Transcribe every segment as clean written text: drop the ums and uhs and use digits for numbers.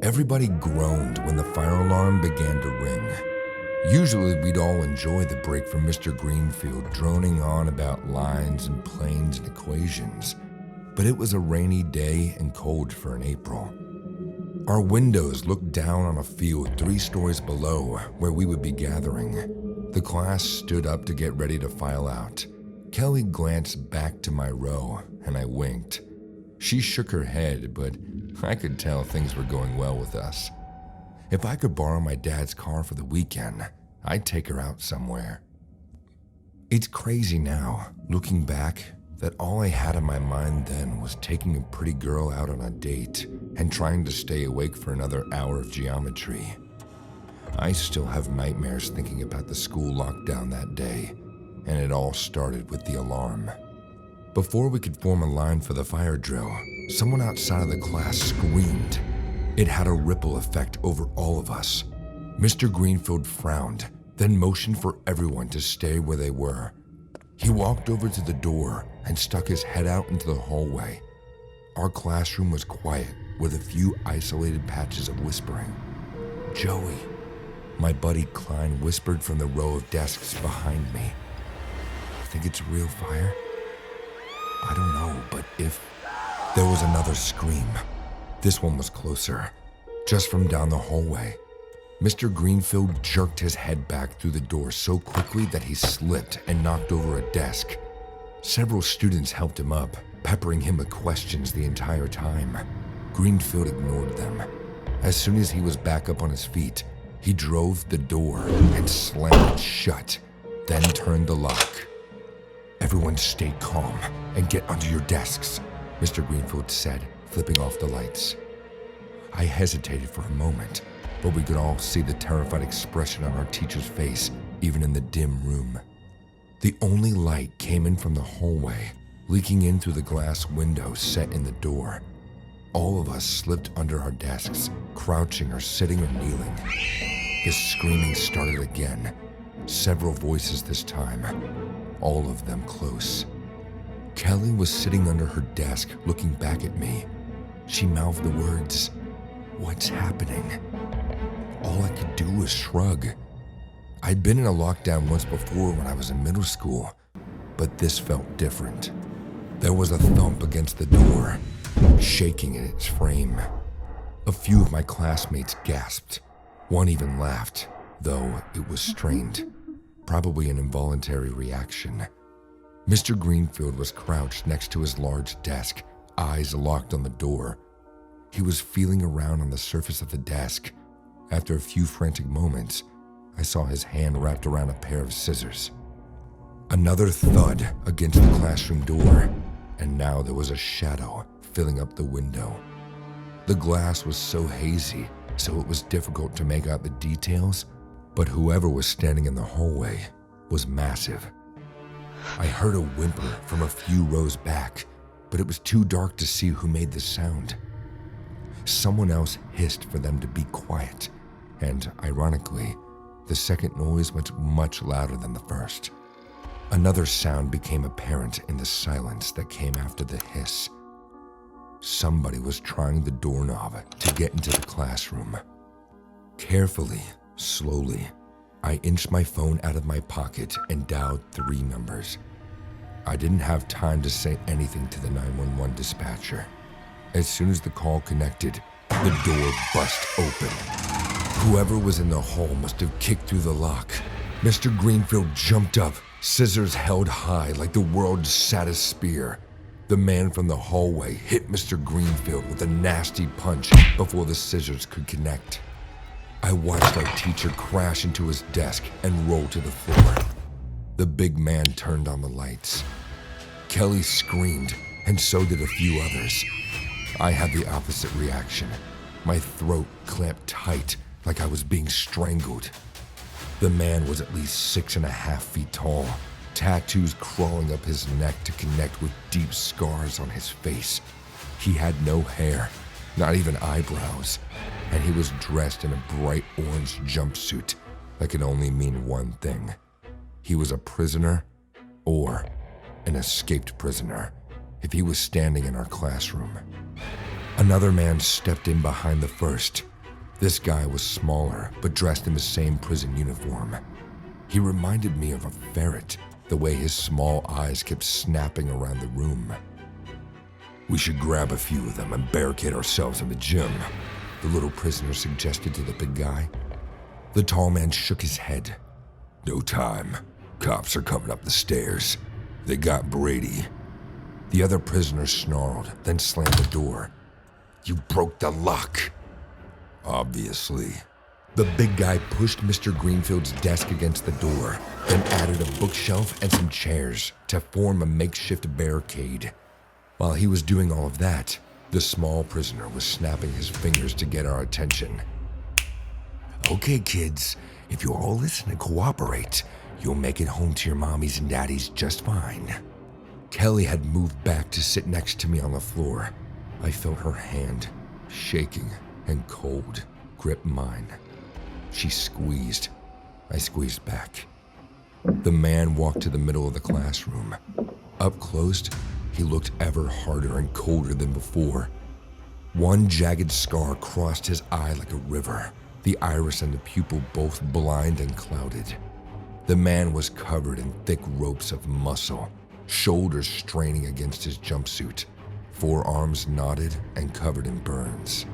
Everybody groaned when the fire alarm began to ring. Usually we'd all enjoy the break from Mr. Greenfield droning on about lines and planes and equations, but it was a rainy day and cold for an April. Our windows looked down on a field 3 stories below where we would be gathering. The class stood up to get ready to file out. Kelly glanced back to my row and I winked. She shook her head, but I could tell things were going well with us. If I could borrow my dad's car for the weekend, I'd take her out somewhere. It's crazy now, looking back, that all I had in my mind then was taking a pretty girl out on a date and trying to stay awake for another hour of geometry. I still have nightmares thinking about the school lockdown that day, and it all started with the alarm. Before we could form a line for the fire drill, someone outside of the class screamed. It had a ripple effect over all of us. Mr. Greenfield frowned, then motioned for everyone to stay where they were. He walked over to the door and stuck his head out into the hallway. Our classroom was quiet, with a few isolated patches of whispering. "Joey," my buddy Klein whispered from the row of desks behind me. "Think it's real fire?" "I don't know, but if..." There was another scream. This one was closer, just from down the hallway. Mr. Greenfield jerked his head back through the door so quickly that he slipped and knocked over a desk. Several students helped him up, peppering him with questions the entire time. Greenfield ignored them. As soon as he was back up on his feet, he drove the door and slammed it shut, then turned the lock. "Everyone stay calm and get under your desks," Mr. Greenfield said, flipping off the lights. I hesitated for a moment, but we could all see the terrified expression on our teacher's face, even in the dim room. The only light came in from the hallway, leaking in through the glass window set in the door. All of us slipped under our desks, crouching or sitting or kneeling. The screaming started again, several voices this time, all of them close. Kelly was sitting under her desk, looking back at me. She mouthed the words, "What's happening?" All I could do was shrug. I'd been in a lockdown once before when I was in middle school, but this felt different. There was a thump against the door, shaking in its frame. A few of my classmates gasped. One even laughed, though it was strained, probably an involuntary reaction. Mr. Greenfield was crouched next to his large desk, eyes locked on the door. He was feeling around on the surface of the desk. After a few frantic moments, I saw his hand wrapped around a pair of scissors. Another thud against the classroom door, and now there was a shadow filling up the window. The glass was so hazy, so it was difficult to make out the details, but whoever was standing in the hallway was massive. I heard a whimper from a few rows back, but it was too dark to see who made the sound. Someone else hissed for them to be quiet, and ironically, the second noise went much louder than the first. Another sound became apparent in the silence that came after the hiss. Somebody was trying the doorknob to get into the classroom. Carefully, slowly, I inched my phone out of my pocket and dialed 3 numbers. I didn't have time to say anything to the 911 dispatcher. As soon as the call connected, the door bust open. Whoever was in the hall must have kicked through the lock. Mr. Greenfield jumped up, scissors held high like the world's saddest spear. The man from the hallway hit Mr. Greenfield with a nasty punch before the scissors could connect. I watched our teacher crash into his desk and roll to the floor. The big man turned on the lights. Kelly screamed, and so did a few others. I had the opposite reaction. My throat clamped tight, like I was being strangled. The man was at least 6.5 feet tall, tattoos crawling up his neck to connect with deep scars on his face. He had no hair, not even eyebrows, and he was dressed in a bright orange jumpsuit that could only mean one thing. He was a prisoner or an escaped prisoner if he was standing in our classroom. Another man stepped in behind the first. This guy was smaller, but dressed in the same prison uniform. He reminded me of a ferret, the way his small eyes kept snapping around the room. "We should grab a few of them and barricade ourselves in the gym," the little prisoner suggested to the big guy. The tall man shook his head. "No time. Cops are coming up the stairs. They got Brady." The other prisoner snarled, then slammed the door. "You broke the lock." "Obviously." The big guy pushed Mr. Greenfield's desk against the door, then added a bookshelf and some chairs to form a makeshift barricade. While he was doing all of that, the small prisoner was snapping his fingers to get our attention. "Okay, kids, if you all listen and cooperate, you'll make it home to your mommies and daddies just fine." Kelly had moved back to sit next to me on the floor. I felt her hand, shaking and cold, grip mine. She squeezed. I squeezed back. The man walked to the middle of the classroom. Up close, he looked ever harder and colder than before. One jagged scar crossed his eye like a river, the iris and the pupil both blind and clouded. The man was covered in thick ropes of muscle, shoulders straining against his jumpsuit, forearms knotted and covered in burns.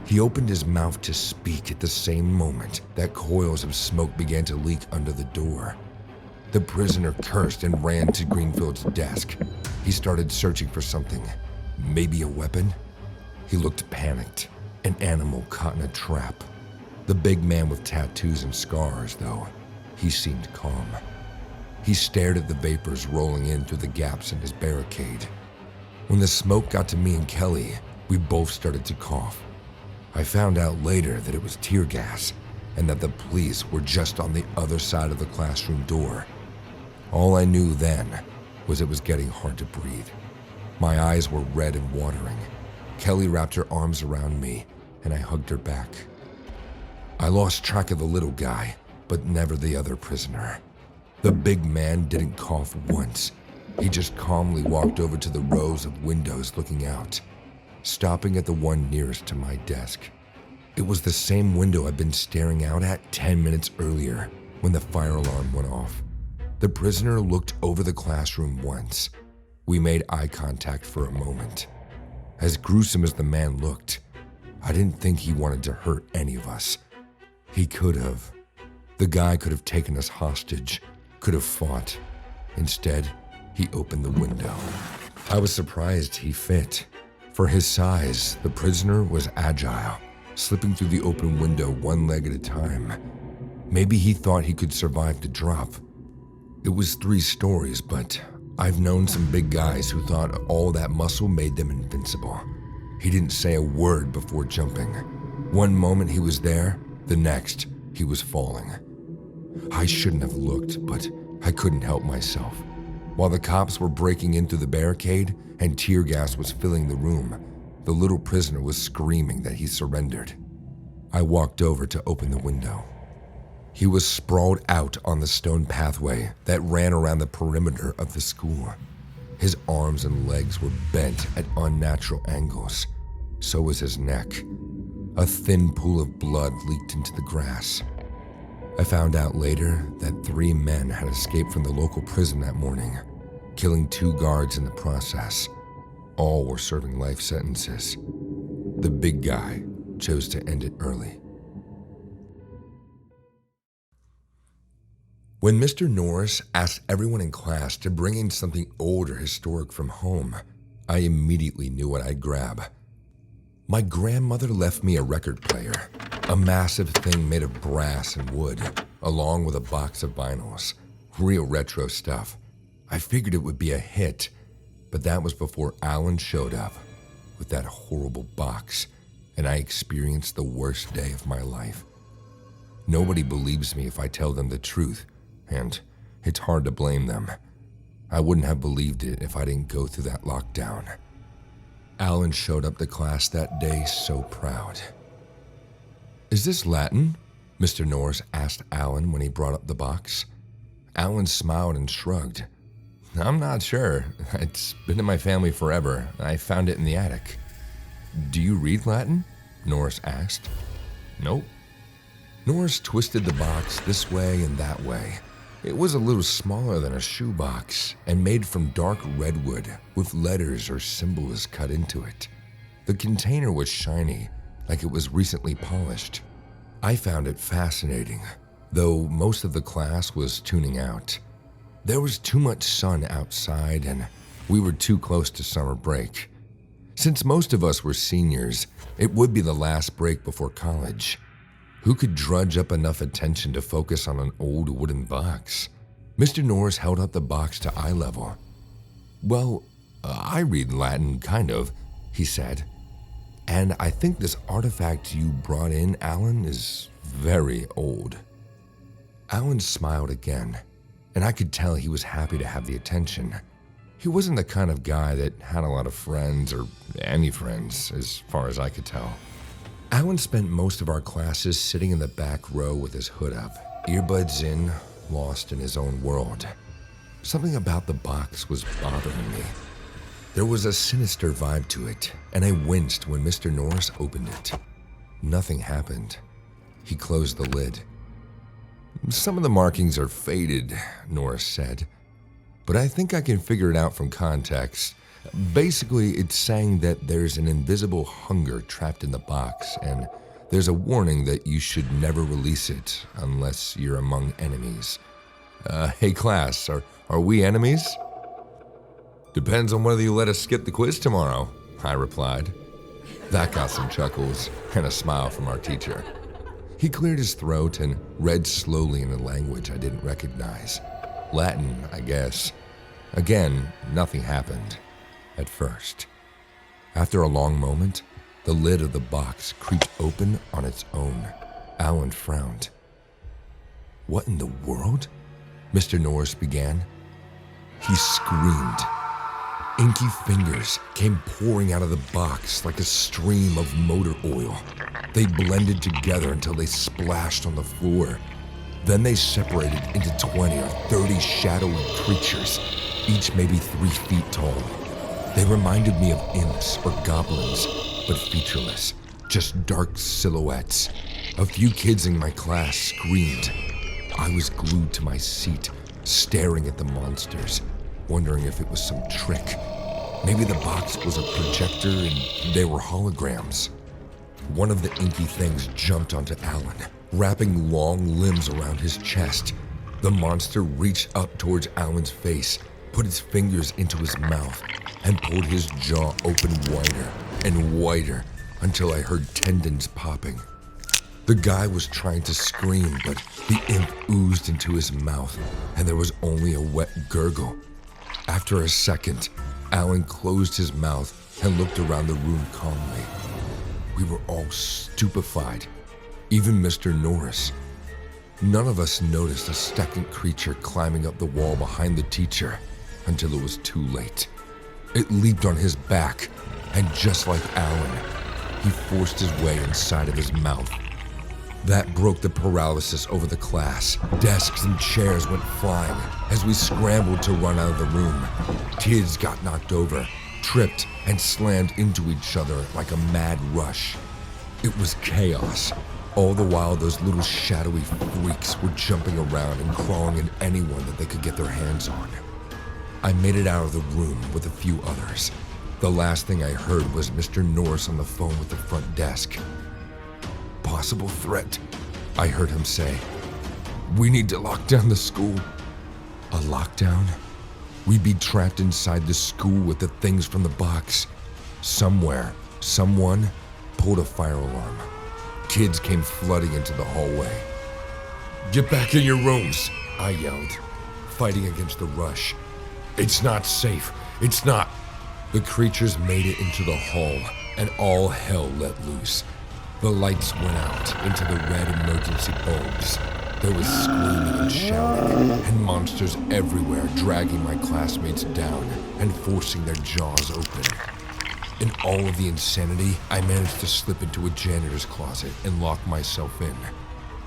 He opened his mouth to speak at the same moment that coils of smoke began to leak under the door. The prisoner cursed and ran to Greenfield's desk. He started searching for something, maybe a weapon. He looked panicked, an animal caught in a trap. The big man with tattoos and scars, though, he seemed calm. He stared at the vapors rolling in through the gaps in his barricade. When the smoke got to me and Kelly, we both started to cough. I found out later that it was tear gas and that the police were just on the other side of the classroom door. All I knew then was it was getting hard to breathe. My eyes were red and watering. Kelly wrapped her arms around me and I hugged her back. I lost track of the little guy, but never the other prisoner. The big man didn't cough once. He just calmly walked over to the rows of windows looking out, stopping at the one nearest to my desk. It was the same window I'd been staring out at 10 minutes earlier when the fire alarm went off. The prisoner looked over the classroom once. We made eye contact for a moment. As gruesome as the man looked, I didn't think he wanted to hurt any of us. He could have. The guy could have taken us hostage, could have fought. Instead, he opened the window. I was surprised he fit. For his size, the prisoner was agile, slipping through the open window one leg at a time. Maybe he thought he could survive the drop. It was 3 stories, but I've known some big guys who thought all that muscle made them invincible. He didn't say a word before jumping. One moment he was there, the next he was falling. I shouldn't have looked, but I couldn't help myself. While the cops were breaking in through the barricade and tear gas was filling the room, the little prisoner was screaming that he surrendered. I walked over to open the window. He was sprawled out on the stone pathway that ran around the perimeter of the school. His arms and legs were bent at unnatural angles. So was his neck. A thin pool of blood leaked into the grass. I found out later that 3 men had escaped from the local prison that morning, killing 2 guards in the process. All were serving life sentences. The big guy chose to end it early. When Mr. Norris asked everyone in class to bring in something old or historic from home, I immediately knew what I'd grab. My grandmother left me a record player, a massive thing made of brass and wood, along with a box of vinyls, real retro stuff. I figured it would be a hit, but that was before Alan showed up with that horrible box, and I experienced the worst day of my life. Nobody believes me if I tell them the truth, and it's hard to blame them. I wouldn't have believed it if I didn't go through that lockdown. Alan showed up to class that day so proud. "Is this Latin?" Mr. Norris asked Alan when he brought up the box. Alan smiled and shrugged. "I'm not sure. It's been in my family forever. I found it in the attic." "Do you read Latin?" Norris asked. "Nope." Norris twisted the box this way and that way. It was a little smaller than a shoebox and made from dark redwood with letters or symbols cut into it. The container was shiny, like it was recently polished. I found it fascinating, though most of the class was tuning out. There was too much sun outside and we were too close to summer break. Since most of us were seniors, it would be the last break before college. Who could drudge up enough attention to focus on an old wooden box? Mr. Norris held up the box to eye level. "Well, I read Latin, kind of," he said. "And I think this artifact you brought in, Alan, is very old." Alan smiled again, and I could tell he was happy to have the attention. He wasn't the kind of guy that had a lot of friends, or any friends, as far as I could tell. Alan spent most of our classes sitting in the back row with his hood up, earbuds in, lost in his own world. Something about the box was bothering me. There was a sinister vibe to it, and I winced when Mr. Norris opened it. Nothing happened. He closed the lid. "Some of the markings are faded," Norris said, "but I think I can figure it out from context. Basically, it's saying that there's an invisible hunger trapped in the box, and there's a warning that you should never release it unless you're among enemies." Hey class, are we enemies?" "Depends on whether you let us skip the quiz tomorrow," I replied. That got some chuckles and a smile from our teacher. He cleared his throat and read slowly in a language I didn't recognize. Latin, I guess. Again, nothing happened. At first. After a long moment, the lid of the box creaked open on its own. Alan frowned. "What in the world?" Mr. Norris began. He screamed. Inky fingers came pouring out of the box like a stream of motor oil. They blended together until they splashed on the floor. Then they separated into 20 or 30 shadowy creatures, each maybe 3 feet tall. They reminded me of imps or goblins, but featureless, just dark silhouettes. A few kids in my class screamed. I was glued to my seat, staring at the monsters, wondering if it was some trick. Maybe the box was a projector and they were holograms. One of the inky things jumped onto Alan, wrapping long limbs around his chest. The monster reached up towards Alan's face, put its fingers into his mouth, and pulled his jaw open wider and wider until I heard tendons popping. The guy was trying to scream, but the imp oozed into his mouth, and there was only a wet gurgle. After a second, Alan closed his mouth and looked around the room calmly. We were all stupefied, even Mr. Norris. None of us noticed a second creature climbing up the wall behind the teacher until it was too late. It leaped on his back, and just like Alan, he forced his way inside of his mouth. That broke the paralysis over the class. Desks and chairs went flying as we scrambled to run out of the room. Kids got knocked over, tripped, and slammed into each other like a mad rush. It was chaos. All the while, those little shadowy freaks were jumping around and clawing at anyone that they could get their hands on. I made it out of the room with a few others. The last thing I heard was Mr. Norris on the phone with the front desk. "Possible threat," I heard him say. "We need to lock down the school." A lockdown? We'd be trapped inside the school with the things from the box. Somewhere, someone pulled a fire alarm. Kids came flooding into the hallway. "Get back in your rooms," I yelled, fighting against the rush. "It's not safe. It's not." The creatures made it into the hall, and all hell let loose. The lights went out into the red emergency bulbs. There was screaming and shouting, and monsters everywhere dragging my classmates down and forcing their jaws open. In all of the insanity, I managed to slip into a janitor's closet and lock myself in.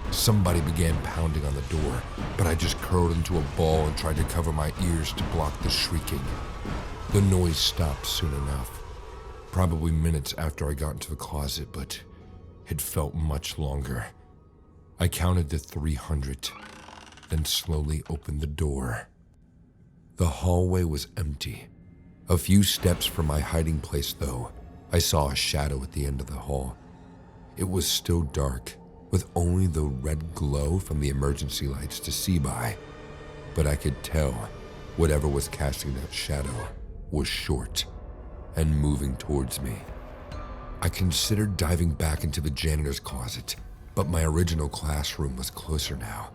Somebody began pounding on the door, but I just curled into a ball and tried to cover my ears to block the shrieking. The noise stopped soon enough. probably minutes after I got into the closet, but it felt much longer. I counted to 300, then slowly opened the door. The hallway was empty. A few steps from my hiding place, though, I saw a shadow at the end of the hall. It was still dark, with only the red glow from the emergency lights to see by, but I could tell whatever was casting that shadow was short and moving towards me. I considered diving back into the janitor's closet, but my original classroom was closer now.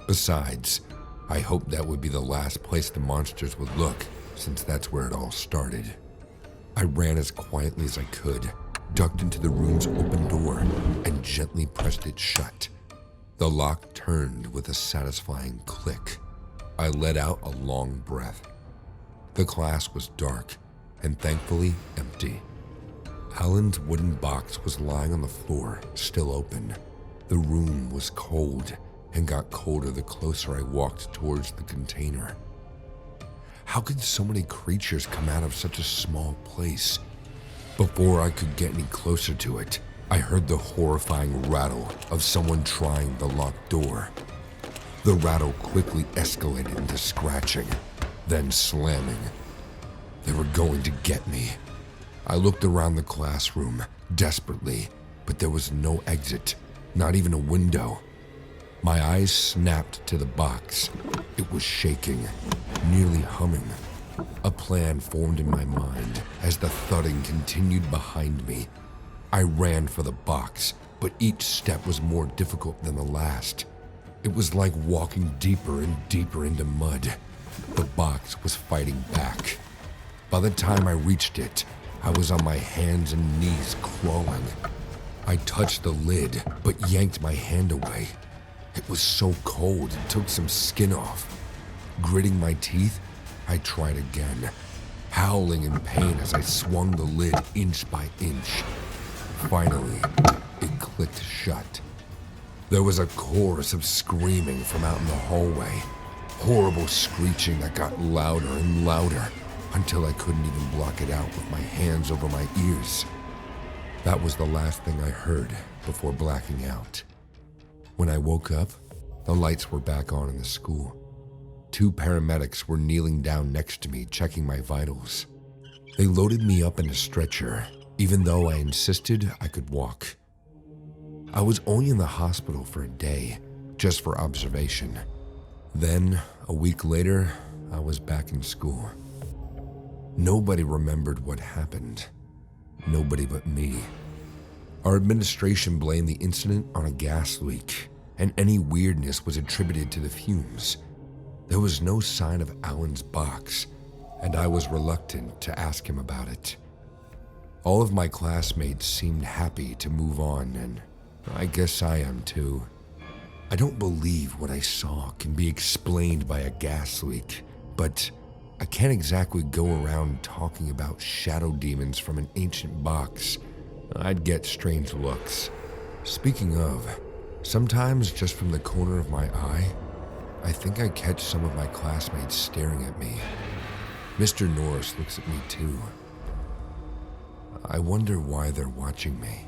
Besides, I hoped that would be the last place the monsters would look, since that's where it all started. I ran as quietly as I could, ducked into the room's open door, and gently pressed it shut. The lock turned with a satisfying click. I let out a long breath. The class was dark and thankfully empty. Alan's wooden box was lying on the floor, still open. The room was cold and got colder the closer I walked towards the container. How could so many creatures come out of such a small place? Before I could get any closer to it, I heard the horrifying rattle of someone trying the locked door. The rattle quickly escalated into scratching, then slamming. They were going to get me. I looked around the classroom desperately, but there was no exit, not even a window. My eyes snapped to the box. It was shaking, nearly humming. A plan formed in my mind as the thudding continued behind me. I ran for the box, but each step was more difficult than the last. It was like walking deeper and deeper into mud. The box was fighting back. By the time I reached it, I was on my hands and knees crawling. I touched the lid, but yanked my hand away. It was so cold it took some skin off. Gritting my teeth, I tried again, howling in pain as I swung the lid inch by inch. Finally, it clicked shut. There was a chorus of screaming from out in the hallway, horrible screeching that got louder and louder until I couldn't even block it out with my hands over my ears. That was the last thing I heard before blacking out. When I woke up, the lights were back on in the school. 2 paramedics were kneeling down next to me, checking my vitals. They loaded me up in a stretcher, even though I insisted I could walk. I was only in the hospital for a day, just for observation. Then, a week later, I was back in school. Nobody remembered what happened. Nobody but me. Our administration blamed the incident on a gas leak, and any weirdness was attributed to the fumes. There was no sign of Alan's box, and I was reluctant to ask him about it. All of my classmates seemed happy to move on, and I guess I am too. I don't believe what I saw can be explained by a gas leak, but I can't exactly go around talking about shadow demons from an ancient box. I'd get strange looks. Speaking of, sometimes just from the corner of my eye, I think I catch some of my classmates staring at me. Mr. Norris looks at me too. I wonder why they're watching me.